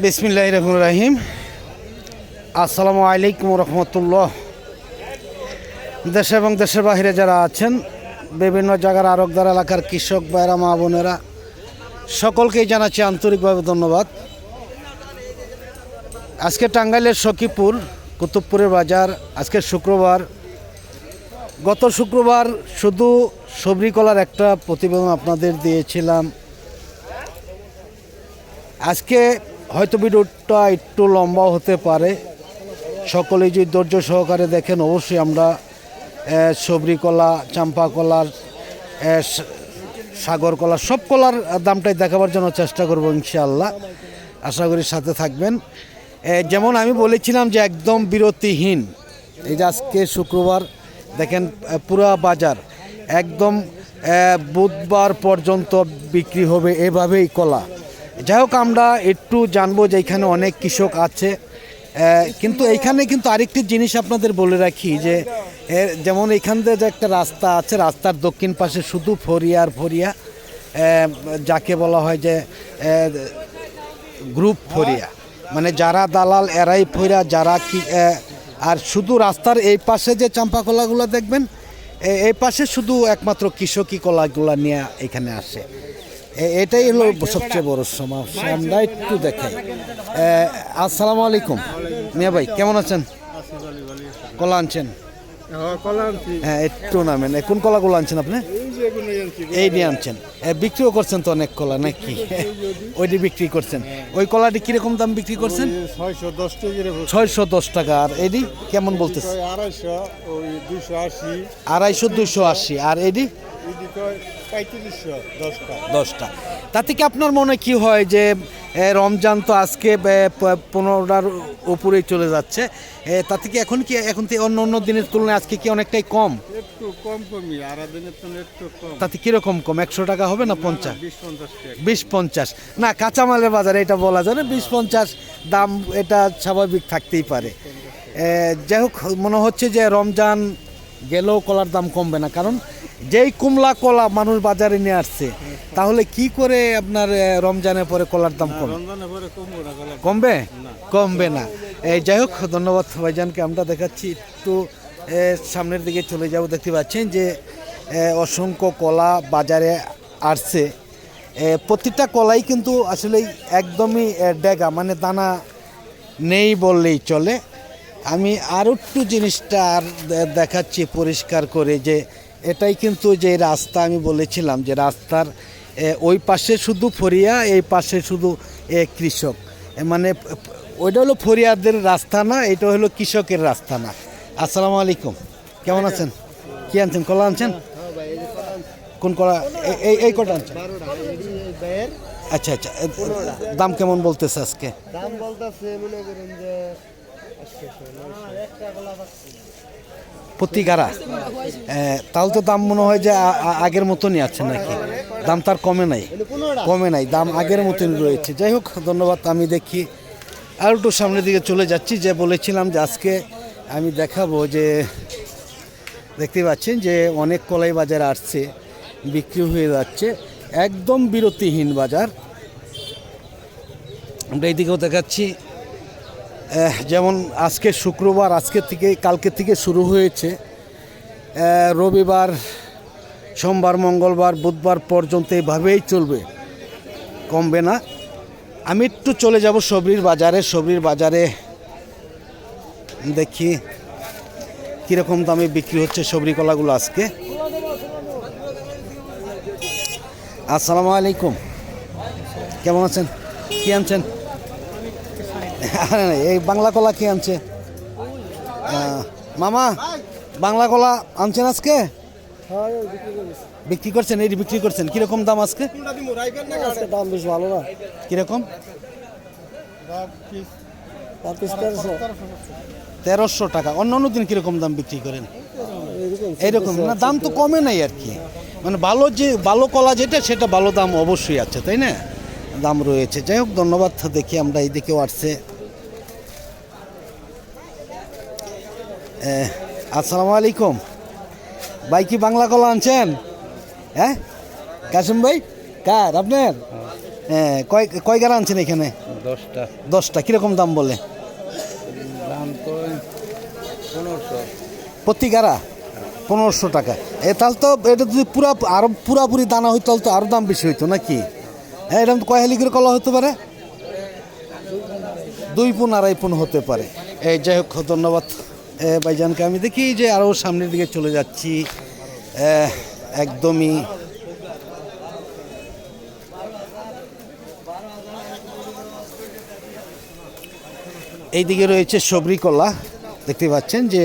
বিসমিল্লাহির রহমানির রহিম। আসসালামু আলাইকুম রহমতুল্লাহ। দেশে এবং দেশের বাহিরে যারা আছেন, বিভিন্ন জায়গার আরকদার এলাকার কৃষক ভাইরা, মা বোনেরা, সকলকেই জানাচ্ছি আন্তরিকভাবে ধন্যবাদ। আজকে টাঙ্গাইলের সখীপুর কুতুবপুরের বাজার। আজকে শুক্রবার। গত শুক্রবার শুধু সবরি কলার একটা প্রতিবেদন আপনাদের দিয়েছিলাম। আজকে হয়তো ভিডিওটা একটু লম্বাও হতে পারে। সকলেই যদি ধৈর্য সহকারে দেখেন, অবশ্যই আমরা সবরি কলা, চাম্পা কলার, সাগর কলা, সব কলার দামটাই দেখাবার জন্য চেষ্টা করব ইনশাআল্লাহ। আশা করি সাথে থাকবেন। যেমন আমি বলেছিলাম যে একদম বিরতিহীন, এই যে আজকে শুক্রবার দেখেন পুরা বাজার একদম বুধবার পর্যন্ত বিক্রি হবে এভাবেই কলা। যাই হোক, আমরা একটু জানবো যে এখানে অনেক কৃষক আছে, কিন্তু এইখানে কিন্তু আরেকটি জিনিস আপনাদের বলে রাখি যে যেমন এইখান থেকে যে একটা রাস্তা আছে, রাস্তার দক্ষিণ পাশে শুধু ফরিয়া আর ফরিয়া, যাকে বলা হয় যে গ্রুপ ফরিয়া, মানে যারা দালাল এরাই ফরিয়া, যারা কি, আর শুধু রাস্তার এই পাশে যে চাম্পা কলাগুলো দেখবেন, এই পাশে শুধু একমাত্র কৃষকই কলাগুলো নিয়ে এখানে আসে। এটাই হলো সবচেয়ে বড় সমস্যা। আমরা একটু দেখাই। আসসালামু আলাইকুম মিয়া ভাই, কেমন আছেন? কলা আনছেন? হ্যাঁ, একটু নামেন। কোন কলাগুলো আনছেন আপনি? এই নিয়ে আনছেন। বিক্রিও করছেন তো অনেক কলা নাকি? ওইটি বিক্রি করছেন। ওই কলাটি কিরকম দাম বিক্রি করছেন? 610 টাকা। আর এডি কেমন বলতেছে? 250, 280। আর এডি 10টা। তাতে কি আপনার মনে কি হয় যে রমজান তো আজকে 15টার উপরেই চলে যাচ্ছে, তাতে কি এখন অন্য দিনের তুলনায় আজকে কি অনেকটাই কম? একটু কমই, আর দিনের তুলনায় একটু কম। তাতে কিরকম কম? 100 টাকা হবে না 50? 20-50 না, কাঁচামালের বাজারে এটা বলা যায় না। 20-50 দাম, এটা স্বাভাবিক থাকতেই পারে। যাই হোক, মনে হচ্ছে যে রমজান গেলেও কলার দাম কমবে না, কারণ যেই কুমলা কলা মানুষ বাজারে নিয়ে আসছে, তাহলে কি করে আপনার রমজানের পরে কলার দাম কমবে? কমবে না। যাই হোক, ধন্যবাদ ভাইজানকে। আমরা দেখাচ্ছি একটু সামনের দিকে চলে যাব। দেখতে পাচ্ছেন যে অসংখ্য কলা বাজারে আসছে। প্রতিটা কলাই কিন্তু আসলে একদমই ডেগা, মানে দানা নেই বললেই চলে। আমি আরও একটু জিনিসটা আর দেখাচ্ছি পরিষ্কার করে, যে এটাই কিন্তু যে রাস্তা আমি বলেছিলাম যে রাস্তার ওই পাশে শুধু ফরিয়া, এই পাশে শুধু কৃষক, মানে ওইটা হলো ফরিয়াদের রাস্তা না, এটা হলো কৃষকের রাস্তা না। আসসালামু আলাইকুম, কেমন আছেন? কি আনছেন? কলা আনছেন? কোন কলা? এই কটা আনছেন? আচ্ছা আচ্ছা। দাম কেমন বলতেছে আজকে? দাম বলতেছে মনে করেন যে প্রতি গাড়া। তাহলে তো দাম মনে হয় যে আগের মতনই আছে নাকি? দাম তার কমে নাই, দাম আগের মতনই রয়েছে। যাই হোক, ধন্যবাদ। আমি দেখি আর একটু সামনের দিকে চলে যাচ্ছি। যে বলেছিলাম যে আজকে আমি দেখাবো, যে দেখতে পাচ্ছেন যে অনেক কলাই বাজার আসছে, বিক্রি হয়ে যাচ্ছে, একদম বিরতিহীন বাজার। আমরা এইদিকেও দেখাচ্ছি। যেমন আজকে শুক্রবার, কালকে থেকে শুরু হয়েছে। রবিবার, সোমবার, মঙ্গলবার, বুধবার পর্যন্ত এইভাবেই চলবে, কমবে না। আমি একটু চলে যাব সবরির বাজারে। দেখি কীরকম দামে বিক্রি হচ্ছে সবরি কলাগুলো আজকে। আসসালামু আলাইকুম, কেমন আছেন? কি আনছেন? এই বাংলা কলা কি আনছে? মামা, বাংলা কলা আনছেন আজকে? বিক্রি করছেন? এই বিক্রি করছেন। কিরকম দাম আজকে? দাম বেশ ভালো না। কিরকম? 1300 টাকা। অন্য দিন কিরকম দাম বিক্রি করেন? এইরকম না, দাম তো কমে নাই আর কি। মানে ভালো কলা যেটা, সেটা ভালো দাম অবশ্যই আছে, তাই না? দাম রয়েছে। যাই হোক, ধন্যবাদ। দেখি আমরা এইদিকেও আসছে। আসসালামু আলাইকুম ভাই, কি বাংলা কলা আনছেন? কাসিম ভাই, কার আপনার? কয় গাড়া আনছেন এখানে? 10টা 10টা কীরকম দাম বলে? দাম তো 1500। প্রতি গাড়া 1500 টাকা। তাহলে তো এটা যদি আরো পুরাপুরি দানা হইতো তাহলে তো আরও দাম বেশি হইতো নাকি? এরকম কয় হালি করে কলা হতে পারে? 2 পুন 2.5 পুন হতে পারে। যাই হোক, ধন্যবাদ ভাইজানকে। আমি দেখি যে আরও সামনের দিকে চলে যাচ্ছি। একদমই এইদিকে রয়েছে সবরি কলা, দেখতে পাচ্ছেন যে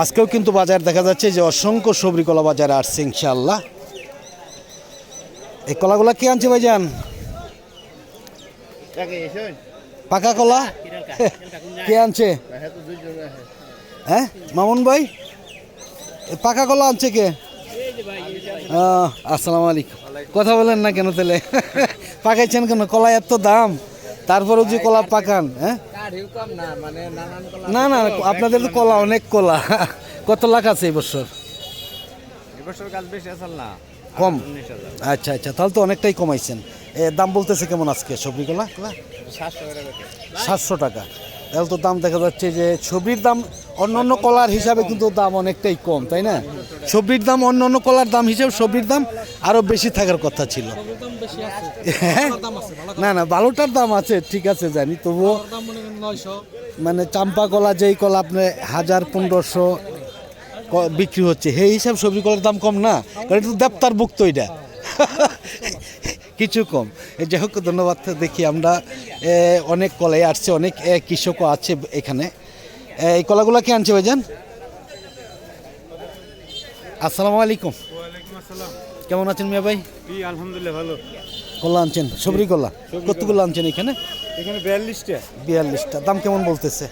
আজকেও কিন্তু বাজার দেখা যাচ্ছে যে অসংখ্য সবরি কলা বাজারে আসছে ইনশাআল্লাহ। এই কলাগুলা কি আনছে ভাইজান? পাকা কলা কে আনছে? হ্যাঁ মামুন ভাই, পাকা কলা আনছে কে? আসসালামু আলাইকুম। কথা বলেন না কেন তাহলে? পাকাইছেন কেন? কলা এত দাম, তারপরেও যে কলা পাকান। হ্যাঁ না না, আপনাদের তো কলা অনেক কলা। কত লাখ আছে এই বছর? এবছর গাছ বেশি আছে না, কম। 19,000। আচ্ছা আচ্ছা, তাহলে তো অনেকটাই কমাইছেন। দাম বলতেছে কেমন আজকে সবজি কলা? 700 টাকা। তাহলে তো দাম দেখা যাচ্ছে যে সবজির দাম অন্যান্য কলার হিসাবে কিন্তু দাম অনেকটাই কম, তাই না? সবজির দাম অন্যান্য কলার দাম হিসাবে সবজির দাম আরও বেশি থাকার কথা ছিল। হ্যাঁ না না, ভালোটার দাম আছে, ঠিক আছে জানি, তবুও মানে চাম্পা কলা যেই কলা আপনার 1000-1500 বিক্রি হচ্ছে, সেই হিসাব সবজি কলার দাম কম না, কারণ এটা তো দেবতার ভুক্ত, এটা কিছু কম। যাই হোক, ধন্যবাদ। দেখি আমরা অনেক কলাই আসছে, অনেক কৃষকও আছে এখানে। এই কলাগুলো কি আনছে ভাইজান? আসসালামু আলাইকুম। কেমন আছেন মিয়া ভাই? আলহামদুলিল্লাহ ভালো। কলা আনছেন, সবরি কলা কতগুলো আনছেন এখানে? এখানে 42টা। 42টা। দাম কেমন বলতেছে?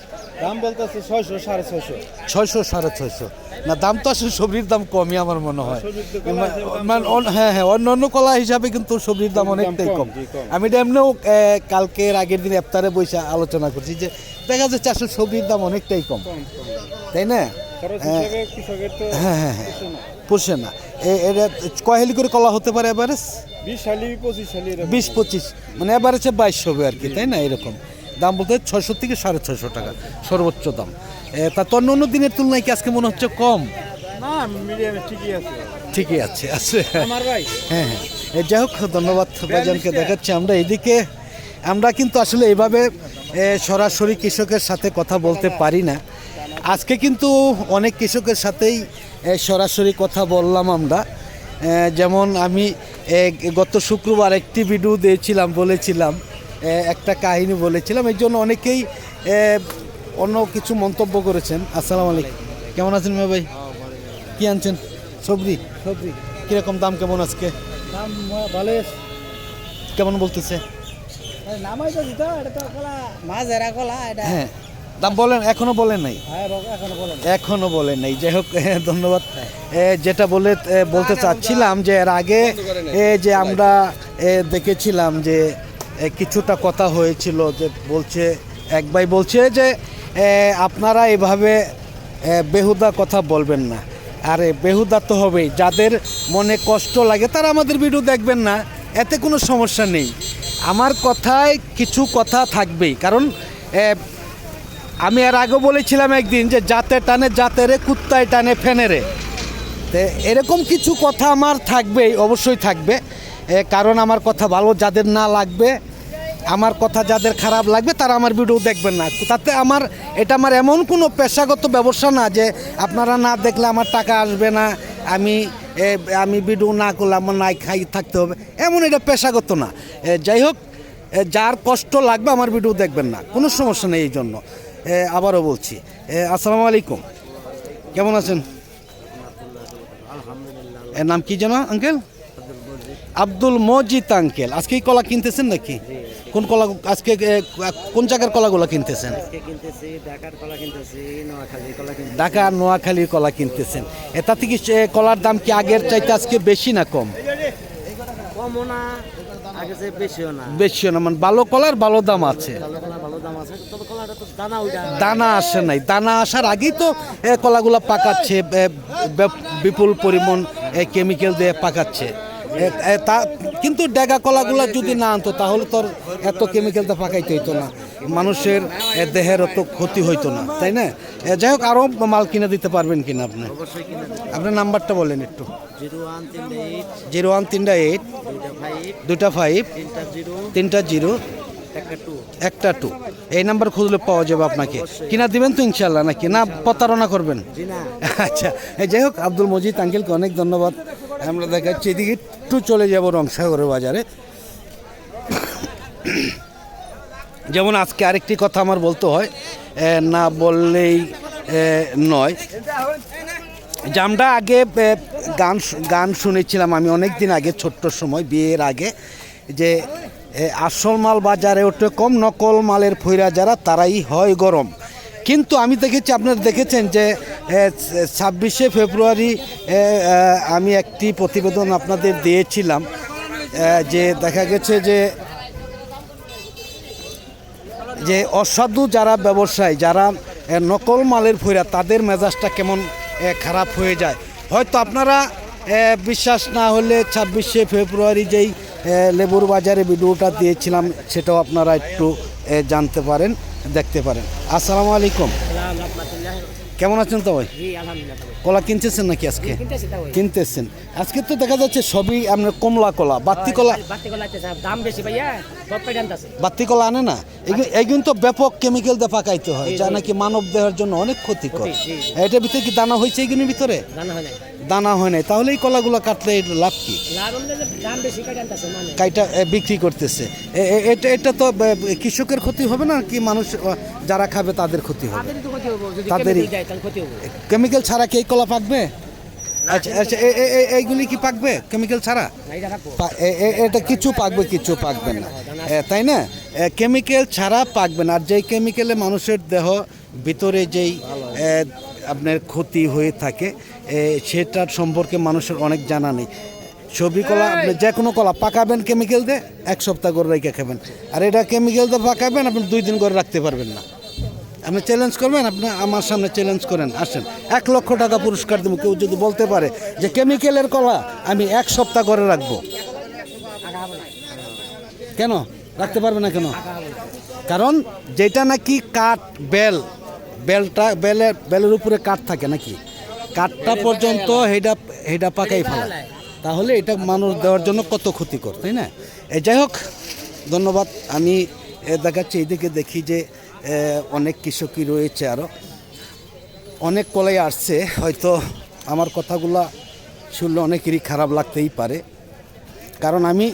দাম বলতেছে 600, 650। 600, 650 না, দাম তো আসলে সবজির দাম কমই আমার মনে হয়। হ্যাঁ হ্যাঁ, অন্য কলা হিসাবে কিন্তু সবজির দাম অনেকটাই কম। আমি এটা এমনিও কালকের আগের দিন ইফতারে বসে আলোচনা করছি যে দেখা যাচ্ছে আসলে সবজির দাম অনেকটাই কম, তাই না? হ্যাঁ হ্যাঁ হ্যাঁ, পোষে না। এটা কয় হালি করে কলা হতে পারে এভারেজ? 20-25, মানে এভারেজে 22 হবে আর কি, তাই না? এরকম দাম বলতে 600 থেকে 650 টাকা সর্বোচ্চ দাম। তা তো অন্য দিনের তুলনায় কি আজকে মনে হচ্ছে কম? না, মিডিয়ামে ঠিকই আছে। ঠিকই আছে আছে। আমার ভাই, হ্যাঁ হ্যাঁ, যাই হোক, ধন্যবাদ ভাইজানকে দেখাচ্ছি। আমরা এদিকে আমরা কিন্তু আসলে এইভাবে সরাসরি কৃষকের সাথে কথা বলতে পারি না। আজকে কিন্তু অনেক কৃষকের সাথেই সরাসরি কথা বললাম আমরা। যেমন আমি গত শুক্রবার একটি ভিডিও দিয়েছিলাম, বলেছিলাম একটা কাহিনী বলেছিলাম, এই জন্য অনেকেই অন্য কিছু মন্তব্য করেছেন। আসসালামু আলাইকুম, কেমন আছেন মিয়া ভাই? কি আনছেন? সবজি। সবজি কিরকম দাম কেমন আজকে? দাম ভালো। কেমন বলতেছে? নামাই তো দিতে, এটা তো কলা মাঝেরা কলা এটা। হ্যাঁ, দাম বলেন, এখনো বলেন নাই? হ্যাঁ, এখনো বলেন। এখনো বলেন নাই। যাই হোক, ধন্যবাদ। যেটা বলতে চাচ্ছিলাম যে এর আগে যে আমরা দেখেছিলাম যে কিছুটা কথা হয়েছিল, যে বলছে এক ভাই বলছে যে আপনারা এভাবে বেহুদা কথা বলবেন না। আরে বেহুদা তো হবেই, যাদের মনে কষ্ট লাগে তারা আমাদের ভিডিও দেখবেন না, এতে কোনো সমস্যা নেই। আমার কথায় কিছু কথা থাকবেই, কারণ আমি এর আগে বলেছিলাম একদিন যে জাতে টানে জাতেরে, কুত্তায় টানে ফেনেরে। তো এরকম কিছু কথা আমার থাকবেই, অবশ্যই থাকবে। কারণ আমার কথা ভালো যাদের না লাগবে, আমার কথা যাদের খারাপ লাগবে তারা আমার ভিডিও দেখবেন না। তাতে এটা আমার এমন কোনো পেশাগত ব্যবসা না যে আপনারা না দেখলে আমার টাকা আসবে না, আমি ভিডিও না করলে আমার নাই খাই থাকতে হবে, এমন এটা পেশাগত না। যাই হোক, যার কষ্ট লাগবে আমার ভিডিও দেখবেন না, কোনো সমস্যা নেই। এই জন্য আবারও বলছি, আসসালামু আলাইকুম, কেমন আছেন? এর নাম কি যেন আঙ্কেল? আব্দুল মজিদ আঙ্কেল। আজকে কলা কিনতেছেন নাকি? কোন কলা আজকে, কোন জায়গার কলাগুলো কিনতেছেন? ঢাকা নোয়াখালীর কলা কিনতেছেন। তাতে কি কলার দাম কি আগের চাইতে আজকে বেশি না কম? বেশিও না, মানে ভালো কলার ভালো দাম আছে। দানা আসে নাই, দানা আসার আগেই তো কলাগুলো পাকাচ্ছে, বিপুল পরিমাণ কেমিক্যাল দিয়ে পাকাচ্ছে। কিন্তু ডেগা কলাগুলা যদি না আনতো তাহলে তোর এত কেমিক্যালটা পাকাইতে হইতো না, মানুষের দেহের অত ক্ষতি হইতো না, তাই না? যাই হোক, আরও মাল কিনে দিতে পারবেন কিনা আপনি? অবশ্যই কিনে দেবো। আপনার নাম্বারটা বলেন একটু। 0138 0138 25 3টা 0 1টা 2 এই নাম্বার খুঁজলে পাওয়া যাবে আপনাকে। কিনা দিবেন তো ইনশাল্লাহ, নাকি না প্রতারণা করবেন? আচ্ছা, যাই হোক, আব্দুল মজিদ আঙ্কেলকে অনেক ধন্যবাদ। আমরা দেখাচ্ছি এদিকে একটু চলে যাব রংসাগরের বাজারে। যেমন আজকে আরেকটি কথা আমার বলতে হয়, না বললেই নয়, যে আমরা আগে গান শুনেছিলাম আমি অনেক দিন আগে, ছোট্ট সময় বিয়ের আগে, যে আসল মাল বাজারে ওঠে কম, নকল মালের ফইরা যারা তারাই হয় গরম। কিন্তু আমি দেখেছি, আপনারা দেখেছেন যে 26শে ফেব্রুয়ারি আমি একটি প্রতিবেদন আপনাদের দিয়েছিলাম, যে দেখা গেছে যে অসাধু যারা ব্যবসায়ী, যারা নকল মালের ফইরা, তাদের মেজাজটা কেমন খারাপ হয়ে যায়। হয়তো আপনারা বিশ্বাস না হলে 26শে ফেব্রুয়ারি যেই লেবুর বাজারে ভিডিওটা দিয়েছিলাম সেটাও আপনারা একটু জানতে পারেন, দেখতে পারেন। আসসালামু আলাইকুম, কেমন আছেন তো ভাই? কলা কিনতেছেন নাকি আজকে? কিনতেছেন। আজকে তো দেখা যাচ্ছে সবই আপনার কমলা কলা, বাত্তি কলা। দাম বেশি ভাইয়া, বাত্তি কলা আনে না, এইগুলো তো ব্যাপক কেমিক্যাল দিয়ে পাকাইতে হয়, যা নাকি মানব দেহের জন্য অনেক ক্ষতিকর। এটার ভিতরে কি দানা হয়েছে? এইগুলোর ভিতরে দানা হয় নাই, তাহলে এই কলাগুলো কাটলে এর লাভ কি? কাইটা বিক্রি করতেছে, এটা তো কৃষকের ক্ষতি হবে না কি? মানুষ যারা খাবে তাদের ক্ষতি হবে, তাদেরই। কেমিক্যাল ছাড়া কি এই কলা পাকবে? আচ্ছা আচ্ছা, এইগুলি কি পাকবে কেমিক্যাল ছাড়া? এটা কিছু পাকবে, কিছু পাকবে না, তাই না? কেমিক্যাল ছাড়া পাকবে না। আর যেই কেমিক্যালে মানুষের দেহ ভিতরে যেই আপনার ক্ষতি হয়ে থাকে, সেটার সম্পর্কে মানুষের অনেক জানা নেই। সবজি কলা, আপনি যে কোনো কলা পাকাবেন কেমিক্যাল দিয়ে, 1 সপ্তাহ করে রেখে খাবেন। আর এটা কেমিক্যাল দিয়ে পাকাবেন, আপনি 2 দিন করে রাখতে পারবেন না। আপনি চ্যালেঞ্জ করবেন, আপনি আমার সামনে চ্যালেঞ্জ করেন, আসেন, 1 লক্ষ টাকা পুরস্কার দেবো কেউ যদি বলতে পারে যে কেমিক্যালের কলা আমি 1 সপ্তাহ করে রাখবো। কেন রাখতে পারবে না? কেন? কারণ যেটা নাকি কাঠ, বেলের উপরে কাঠ থাকে নাকি, কাঠটা পর্যন্ত হেডা পাকাই ফেলা, তাহলে এটা মানুষ দেওয়ার জন্য কত ক্ষতিকর, তাই না? যাই হোক, ধন্যবাদ। আমি দেখাচ্ছি এইদিকে, দেখি যে অনেক কৃষকই রয়েছে, আরও অনেক কলাই আসছে। হয়তো আমার কথাগুলা শুনলে অনেকেরই খারাপ লাগতেই পারে, কারণ আমি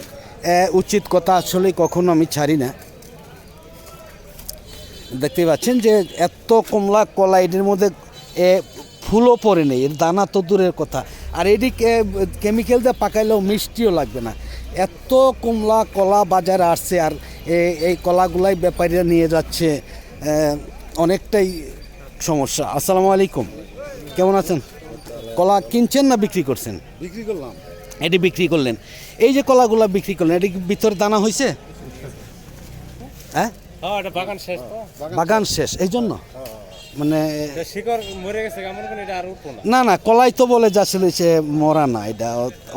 উচিত কথা আসলে কখনো আমি ছাড়ি না। দেখতে পাচ্ছেন যে এত কমলা কলা, এটির মধ্যে ফুলও পড়ে নেই, এর দানা তো দূরের কথা। আর এদিকে কেমিক্যাল দিয়ে পাকাইলেও মিষ্টিও লাগবে না। এত কমলা কলা বাজারে আসছে, আর এই কলাগুলাই ব্যাপারীরা নিয়ে যাচ্ছে, অনেকটাই সমস্যা। আসসালামু আলাইকুম, কেমন আছেন? কলা কিনছেন না বিক্রি করছেন? বিক্রি করলাম। এটি বিক্রি করলেন। এই যে কলাগুলা বিক্রি করলেন, এটি ভিতরে দানা হয়েছে? হ্যাঁ, বাগান শেষ, এই জন্য মানে না না, কলাই তো বলে যে আসলে সে মরা না, এটা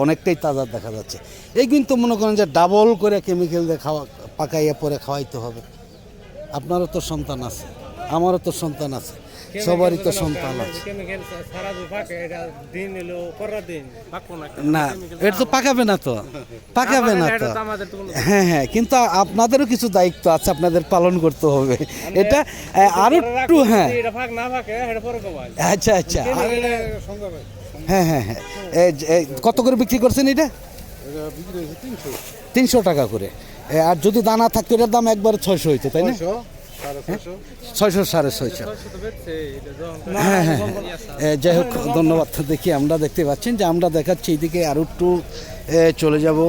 অনেকটাই তাজা দেখা যাচ্ছে। এই কিন্তু মনে করেন যে ডাবল করে কেমিক্যাল দিয়ে পাকাইয়া পরে খাওয়াইতে হবে। আপনারও তো সন্তান আছে, আমারও তো সন্তান আছে, সবারই তো সন্তান আছে। না, এটা তো পাকাবে না, তো পাকাবে না তো। হ্যাঁ হ্যাঁ, কিন্তু আপনাদেরও কিছু দায়িত্ব আছে, আপনাদের পালন করতে হবে এটা। আরো একটু, হ্যাঁ আচ্ছা আচ্ছা, হ্যাঁ হ্যাঁ হ্যাঁ। কত করে বিক্রি করছেন এটা? 300 টাকা করে। আর যদি দানা থাকতো এটার দাম একবারে 600 হইতো, তাই না? 600 650। হ্যাঁ হ্যাঁ, যাই হোক, ধন্যবাদ। দেখি, আমরা দেখতে পাচ্ছেন যে আমরা দেখাচ্ছি এইদিকে, আরও একটু চলে যাব।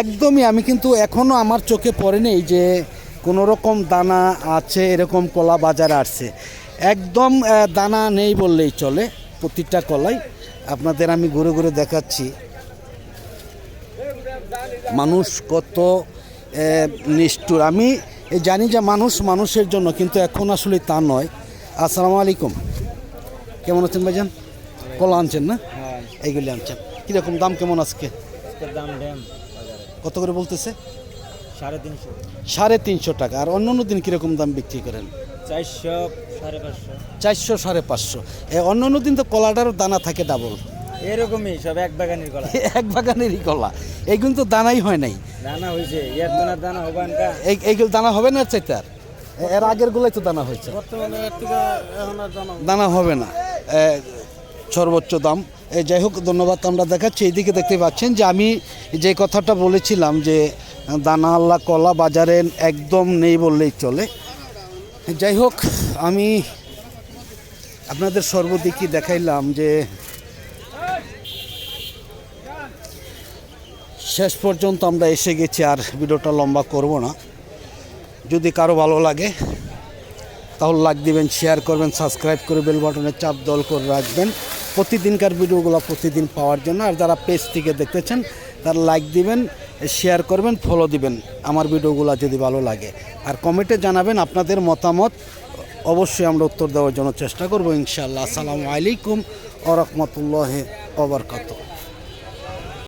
একদমই আমি কিন্তু এখনও আমার চোখে পড়েনি যে কোনো রকম দানা আছে এরকম কলা বাজারে আসছে। একদম দানা নেই বললেই চলে, প্রতিটা কলাই আপনাদের আমি ঘুরে ঘুরে দেখাচ্ছি। মানুষ কত নিষ্ঠুর, আমি জানি যে মানুষের জন্য, কিন্তু এখন আসলে তা নয়। আসসালামু আলাইকুম, কেমন আছেন ভাইজান? কলা আনছেন না? এইগুলি আনছেন, কীরকম দাম কেমন আজকে? আজকের দাম ড্যাম বাজারে কত করে বলতেছে? 350, 350 টাকা। আর অন্য অন্য দিন কীরকম দাম বিক্রি করেন? 400, 550 400, 550। অন্য অন্য দিন তো কলাটারও দানা থাকে ডাবল। এরকমই সব এক বাগানের কলা। এক বাগানেরই কলা, এইগুলো তো দানাই হয় নাই। দানা হয়েছে এর দানার দানা হবান কা এইগুলো দানা হবে না চাইতে আর? এর আগের গুলাই তো দানা হয়েছে, বর্তমানে এর থেকে এখন আর দানা দানা হবে না। সর্বোচ্চ দাম। যাই হোক, ধন্যবাদ। আমরা দেখাচ্ছি এইদিকে দেখতে পাচ্ছেন যে আমি যে কথাটা বলেছিলাম যে দানা আল্লাহ কলা বাজারে একদম নেই বললেই চলে। যাই হোক, আমি আপনাদের সর্বদিকই দেখাইলাম যে শেষ পর্যন্ত আমরা এসে গেছি। আর ভিডিওটা লম্বা করব না। যদি কারো ভালো লাগে তাহলে লাইক দিবেন, শেয়ার করবেন, সাবস্ক্রাইব করে বেল বাটনে চাপ দল করে রাখবেন প্রতিদিনকার ভিডিওগুলো প্রতিদিন পাওয়ার জন্য। আর যারা পেজ থেকে দেখতেছেন তারা লাইক দিবেন, শেয়ার করবেন, ফলো দিবেন আমার ভিডিওগুলো যদি ভালো লাগে। আর কমেন্টে জানাবেন আপনাদের মতামত, অবশ্যই আমরা উত্তর দেওয়ার জন্য চেষ্টা করব ইনশাআল্লাহ। আসসালামু আলাইকুম ওয়া রাহমাতুল্লাহি ওয়া বারাকাতুহু।